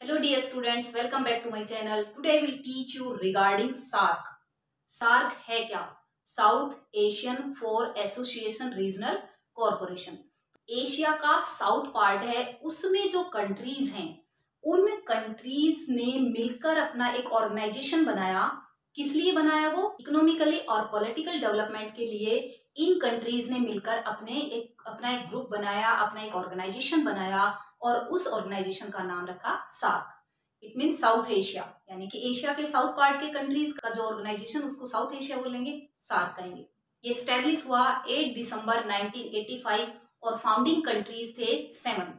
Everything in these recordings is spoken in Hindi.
Hello dear students, welcome back to my channel. Today I will teach you regarding SAARC. SAARC है क्या? South Asian for association regional corporation. Asia का साउथ पार्ट है, उसमें जो कंट्रीज हैं उन कंट्रीज ने मिलकर अपना एक ऑर्गेनाइजेशन बनाया। किस लिए बनाया? वो इकोनॉमिकली और पॉलिटिकल डेवलपमेंट के लिए इन कंट्रीज ने मिलकर अपना एक ग्रुप बनाया, अपना एक ऑर्गेनाइजेशन बनाया और उस ऑर्गेनाइजेशन का नाम रखा SAARC. It mean South Asia, यानी कि एशिया के साउथ पार्ट के कंट्रीज का जो ऑर्गेनाइजेशन उसको साउथ एशिया बोलेंगे, सार्क कहेंगे। ये स्टैब्लिश हुआ 8 दिसंबर 1985 और फाउंडिंग कंट्रीज थे 7।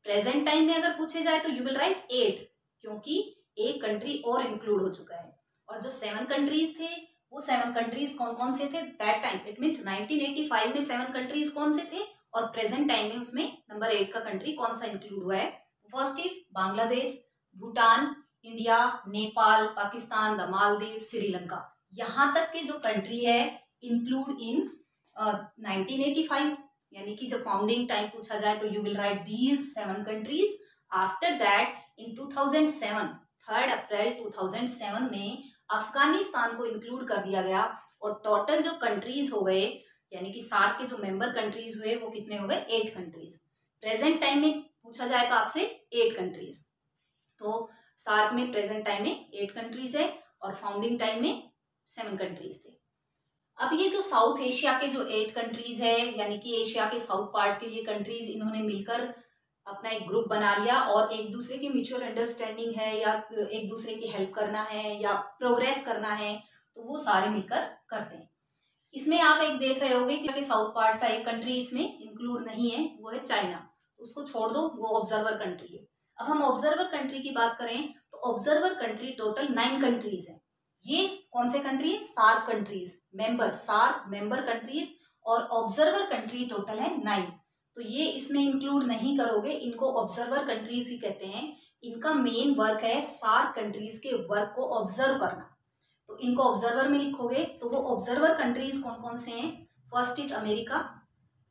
प्रेजेंट टाइम में अगर पूछे जाए तो यू विल राइट 8, क्योंकि एक कंट्री और इंक्लूड हो चुका है। और जो 7 कंट्रीज थे वो 7 कंट्रीज कौन कौन से थे दैट टाइम? इट मीन्स 1985 में 7 कंट्रीज कौन से थे और प्रेजेंट टाइम में उसमें नंबर 8 का कंट्री कौन सा इंक्लूड हुआ है? First is Bangladesh, Bhutan, India, Nepal, Pakistan, the Maldives, Sri Lanka. यहाँ तक के जो कंट्री है इंक्लूड इन 1985, यानी कि जब फाउंडिंग टाइम पूछा जाए तो you will write these 7 countries. After that in 2007, 3 अप्रैल 2007 में अफगानिस्तान को इंक्लूड कर दिया गया और टोटल जो कंट्रीज हो गए, यानी कि सार्क के जो मेंबर कंट्रीज हुए वो कितने हो गए? 8 कंट्रीज। प्रेजेंट टाइम में पूछा जाए तो आपसे 8 कंट्रीज। तो सार्क में प्रेजेंट टाइम में 8 कंट्रीज है और फाउंडिंग टाइम में 7 कंट्रीज थे। अब ये जो साउथ एशिया के जो 8 कंट्रीज है, यानी कि एशिया के साउथ पार्ट के ये कंट्रीज, इन्होंने मिलकर अपना एक ग्रुप बना लिया और एक दूसरे की म्यूचुअल अंडरस्टैंडिंग है या एक दूसरे की हेल्प करना है या प्रोग्रेस करना है, तो वो सारे मिलकर करते हैं। इसमें आप एक देख रहे होंगे कि साउथ पार्ट का एक कंट्री इसमें इंक्लूड नहीं है, वो है चाइना। तो उसको छोड़ दो, वो ऑब्जर्वर कंट्री है। अब हम ऑब्जर्वर कंट्री की बात करें तो ऑब्जर्वर कंट्री टोटल 9 कंट्रीज है। ये कौन से कंट्री है? SAARC countries member, SAARC member countries, और ऑब्जर्वर कंट्री टोटल है 9। तो ये इसमें इंक्लूड नहीं करोगे, इनको ऑब्जर्वर कंट्रीज ही कहते हैं। इनका मेन वर्क है सार्क कंट्रीज के वर्क को ऑब्जर्व करना, तो इनको ऑब्जर्वर में लिखोगे। तो वो ऑब्जर्वर कंट्रीज कौन कौन से हैं? First is America,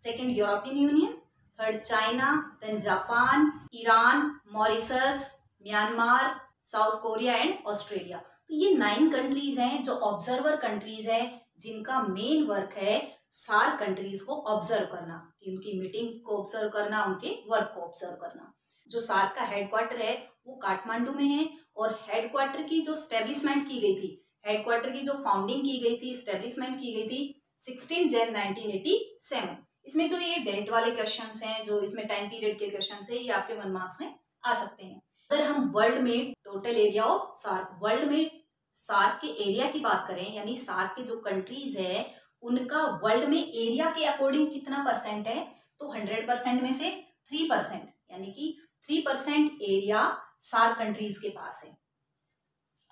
second European Union, third China, then Japan, Iran, Mauritius, Myanmar, South Korea and Australia. तो ये 9 कंट्रीज हैं जो ऑब्जर्वर कंट्रीज है, जिनका मेन वर्क है सार्क कंट्रीज को ऑब्जर्व करना, कि उनकी मीटिंग को ऑब्जर्व करना, उनके वर्क को ऑब्जर्व करना। जो सार्क का हेडक्वार्टर है वो काठमांडू में है और हेडक्वार्टर की जो स्टैब्लिशमेंट की गई थी, हेडक्वार्टर की जो फाउंडिंग की गई थी, स्टैब्लिशमेंट की गई थी 16 जन 1987। इसमें जो ये डेट वाले क्वेश्चंस हैं, जो इसमें टाइम पीरियड के क्वेश्चंस हैं, ये आपके 1 मार्क्स में आ सकते हैं। अगर हम वर्ल्ड में total area of SAARC, world में सार्क के एरिया की बात करें, यानी सार्क के जो कंट्रीज है उनका वर्ल्ड में एरिया के अकॉर्डिंग कितना परसेंट है? तो 100% में से 3%, यानी कि 3% एरिया सार्क कंट्रीज के पास है।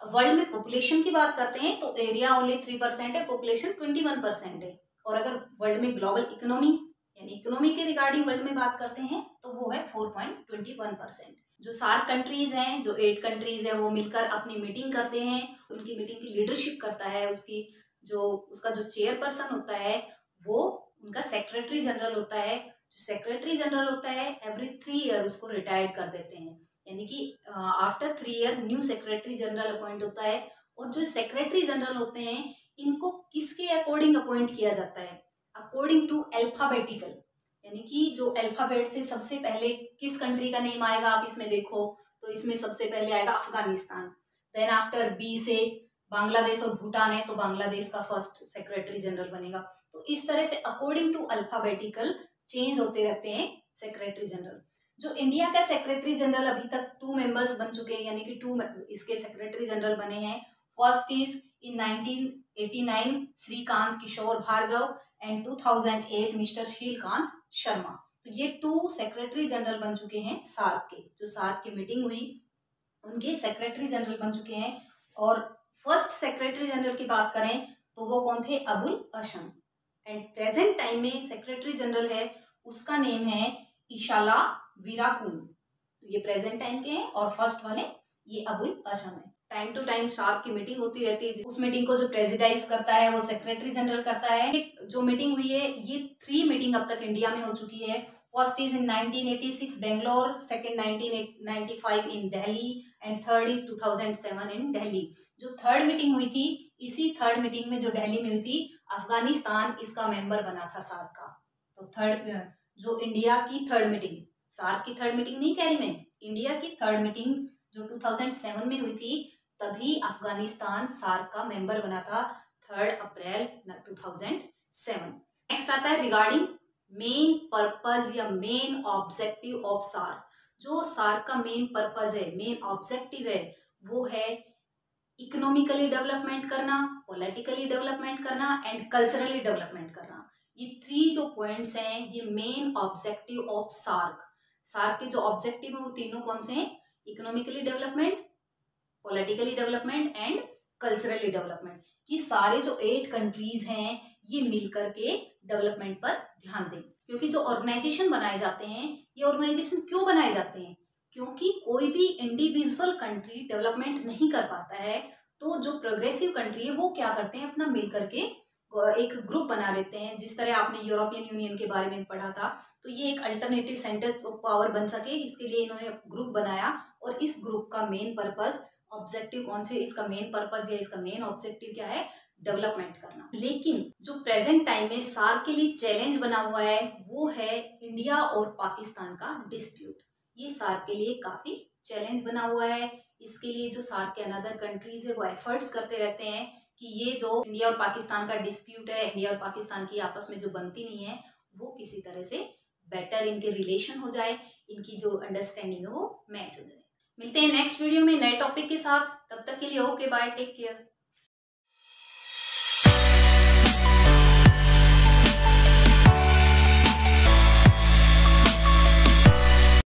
वर्ल्ड में पॉपुलेशन की बात करते हैं तो एरिया ओनली 3% है, पॉपुलेशन 21% है। और अगर वर्ल्ड में ग्लोबल इकोनॉमी, यानी इकोनॉमी के रिगार्डिंग वर्ल्ड में बात करते हैं तो वो है 4.21%। जो सार्क कंट्रीज हैं, जो 8 कंट्रीज है, वो मिलकर अपनी मीटिंग करते हैं। उनकी मीटिंग की लीडरशिप करता है उसका जो चेयरपर्सन होता है वो उनका सेक्रेटरी जनरल होता है। जो सेक्रेटरी जनरल होता है एवरी 3 ईयर उसको रिटायर्ड कर देते हैं, यानी कि after 3 year new secretary general appoint होता है। और जो सेक्रेटरी जनरल होते हैं इनको किसके अकॉर्डिंग अपॉइंट किया जाता है? अकॉर्डिंग टू अल्फाबेटिकल, यानी कि जो अल्फाबेट से सबसे पहले किस कंट्री का नेम आएगा आप इसमें देखो, तो इसमें सबसे पहले आएगा अफगानिस्तान। देन आफ्टर बी से बांग्लादेश और भूटान है, तो बांग्लादेश का फर्स्ट सेक्रेटरी जनरल बनेगा। तो इस तरह से अकॉर्डिंग टू अल्फाबेटिकल चेंज होते रहते हैं सेक्रेटरी जनरल। जो इंडिया का सेक्रेटरी जनरल अभी तक 2 मेंबर्स बन चुके हैं, यानी कि 2 इसके सेक्रेटरी जनरल बने हैं। First is in 1989 Shrikant Kishore Bhargava and 2008 mister Shilkant Sharma. तो ये 2 सेक्रेटरी जनरल बन चुके हैं सार्क के। जो सार्क की मीटिंग हुई उनके सेक्रेटरी जनरल बन चुके हैं। और फर्स्ट सेक्रेटरी जनरल की बात करें तो वो कौन थे? Abul Hasan. And present time में सेक्रेटरी जनरल है, उसका नेम है इशाला विराकुन। ये प्रेजेंट टाइम के हैं और फर्स्ट वाले ये अबुल हसन है। टाइम टू टाइम सार्क की मीटिंग होती रहती है। उस मीटिंग को जो प्रेसिडाइज करता है वो सेक्रेटरी जनरल करता है। जो मीटिंग हुई है ये 3 मीटिंग अब तक इंडिया में हो चुकी है। First is in 1986 Bangalore, second 1995 in Delhi and third is 2007 इन दिल्ली। जो थर्ड मीटिंग हुई थी, इसी थर्ड मीटिंग में जो दिल्ली में हुई थी, अफगानिस्तान इसका मेंबर बना था सार्क का। तो थर्ड जो इंडिया की थर्ड मीटिंग, सार्क की थर्ड मीटिंग नहीं कह रही मैं, इंडिया की थर्ड मीटिंग जो 2007 में हुई थी, तभी अफगानिस्तान सार्क का मेंबर बना था 3 अप्रैल 2007। नेक्स्ट आता है रिगार्डिंग मेन पर्पज या मेन ऑब्जेक्टिव ऑफ सार्क। जो सार्क का मेन पर्पज है, मेन ऑब्जेक्टिव है, वो है इकोनॉमिकली डेवलपमेंट करना, पॉलिटिकली डेवलपमेंट करना एंड कल्चरली डेवलपमेंट करना। ये 3 जो पॉइंट्स हैं, ये main objective of SAARC. SAARC के जो ऑब्जेक्टिव है वो तीनों कौन से हैं? Economically development, politically development and culturally development. कि सारे जो 8 कंट्रीज हैं ये मिलकर के डेवलपमेंट पर ध्यान दें। क्योंकि जो ऑर्गेनाइजेशन बनाए जाते हैं, ये ऑर्गेनाइजेशन क्यों बनाए जाते हैं? क्योंकि कोई भी इंडिविजुअल कंट्री डेवलपमेंट नहीं कर पाता है, तो जो प्रोग्रेसिव कंट्री है वो क्या करते हैं, अपना मिल करके एक ग्रुप बना लेते हैं। जिस तरह आपने यूरोपियन यूनियन के बारे में पढ़ा था, तो ये एक अल्टरनेटिव सेंटर्स ऑफ पावर बन सके, इसके लिए इन्होंने ग्रुप बनाया। और इस ग्रुप का मेन पर्पज, ऑब्जेक्टिव कौन से, इसका मेन पर्पज या इसका मेन ऑब्जेक्टिव क्या है? डेवलपमेंट करना। लेकिन जो प्रेजेंट टाइम में सार्क के लिए चैलेंज बना हुआ है, वो है इंडिया और पाकिस्तान का डिस्प्यूट। ये सार्क के लिए काफी चैलेंज बना हुआ है। इसके लिए जो सार्क के अनदर कंट्रीज है वो एफर्ट्स करते रहते हैं कि ये जो इंडिया और पाकिस्तान का डिस्प्यूट है, इंडिया और पाकिस्तान की आपस में जो बनती नहीं है, वो किसी तरह से बेटर इनके रिलेशन हो जाए, इनकी जो अंडरस्टैंडिंग है वो मैच हो जाए। मिलते हैं नेक्स्ट वीडियो में नए टॉपिक के साथ। तब तक के लिए ओके बाय, टेक केयर।